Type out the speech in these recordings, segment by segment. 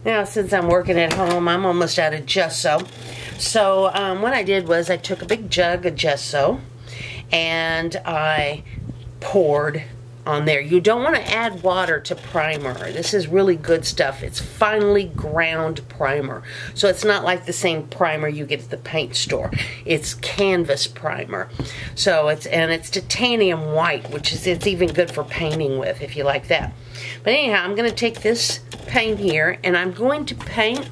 Now, since I'm working at home, I'm almost out of gesso. So what I did was I took a big jug of gesso and I poured on there. You don't want to add water to primer. This is really good stuff. It's finely ground primer. So it's not like the same primer you get at the paint store. It's canvas primer. So it's titanium white, which is it's even good for painting with if you like that. But anyhow, I'm going to take this paint here and I'm going to paint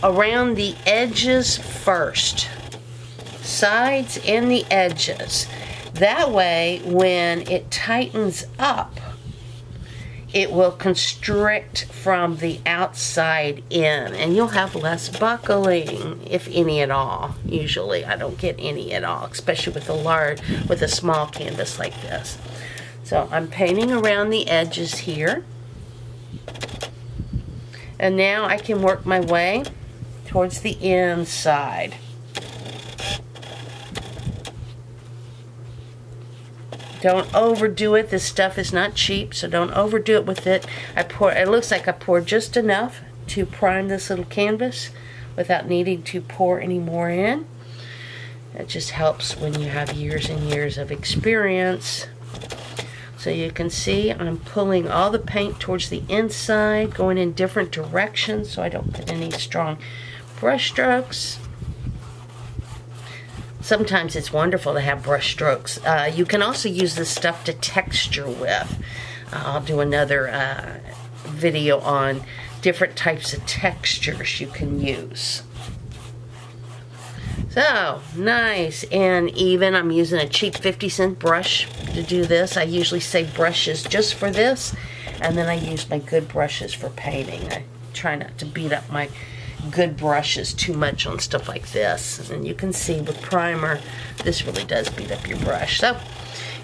around the edges first. Sides and the edges. That way, when it tightens up, it will constrict from the outside in, and you'll have less buckling, if any at all. Usually, I don't get any at all, especially with a small canvas like this. So I'm painting around the edges here, and now I can work my way towards the inside. Don't overdo it. This stuff is not cheap, so don't overdo it with it. It looks like I poured just enough to prime this little canvas without needing to pour any more in. It just helps when you have years and years of experience. So you can see I'm pulling all the paint towards the inside, going in different directions so I don't get any strong brush strokes. Sometimes it's wonderful to have brush strokes. You can also use this stuff to texture with. I'll do another video on different types of textures you can use. So, nice and even. I'm using a cheap 50-cent brush to do this. I usually save brushes just for this, and then I use my good brushes for painting. I try not to beat up my good brushes too much on stuff like this. And you can see with primer, this really does beat up your brush. So,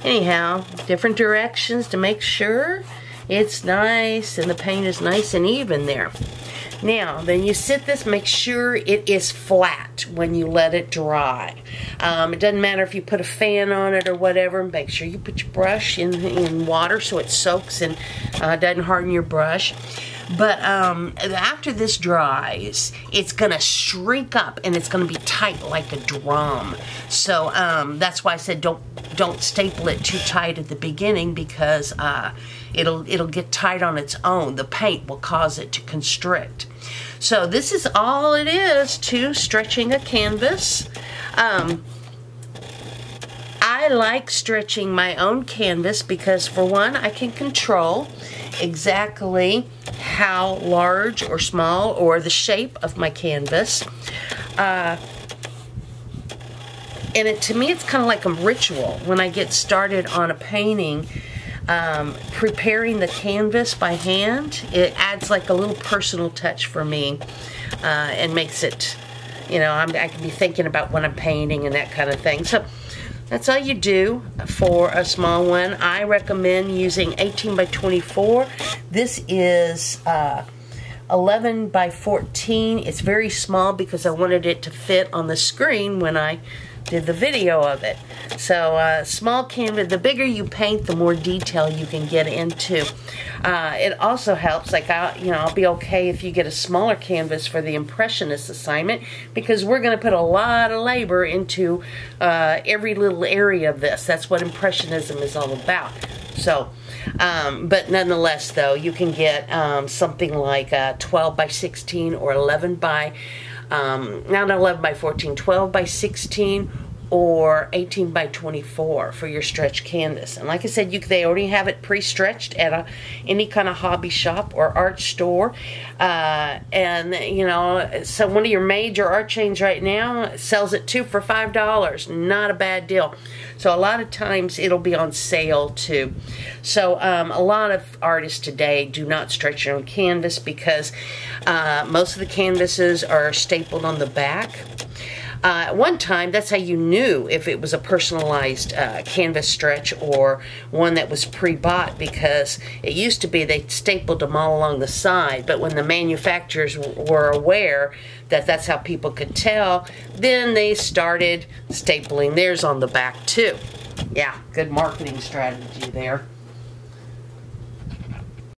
anyhow, different directions to make sure it's nice and the paint is nice and even there. Now, then you sit this, make sure it is flat when you let it dry. It doesn't matter if you put a fan on it or whatever. Make sure you put your brush in water so it soaks and doesn't harden your brush. But after this dries, it's going to shrink up and it's going to be tight like a drum. So that's why I said don't staple it too tight at the beginning, because it'll get tight on its own. The paint will cause it to constrict. So this is all it is to stretching a canvas. I like stretching my own canvas because, for one, I can control exactly how large or small or the shape of my canvas. And to me, it's kind of like a ritual when I get started on a painting. Preparing the canvas by hand, it adds like a little personal touch for me, and makes it, you know, I can be thinking about when I'm painting and that kind of thing. So that's all you do for a small one. I recommend using 18 by 24. This is 11 by 14. It's very small because I wanted it to fit on the screen when I did the video of it. So small canvas, the bigger you paint, the more detail you can get into. It also helps, like I'll be okay if you get a smaller canvas for the Impressionist assignment, because we're going to put a lot of labor into every little area of this. That's what Impressionism is all about. So, but nonetheless, though, you can get something like 12 by 16 or 11 by not 11 by 14, 12 by 16 or 18 by 24 for your stretch canvas. And like I said, they already have it pre-stretched at any kind of hobby shop or art store. And, you know, so one of your major art chains right now sells it too for $5. Not a bad deal. So a lot of times it'll be on sale too. So a lot of artists today do not stretch their own canvas because most of the canvases are stapled on the back. At one time, that's how you knew if it was a personalized canvas stretch or one that was pre-bought, because it used to be they stapled them all along the side, but when the manufacturers were aware that that's how people could tell, then they started stapling theirs on the back too. Yeah, good marketing strategy there.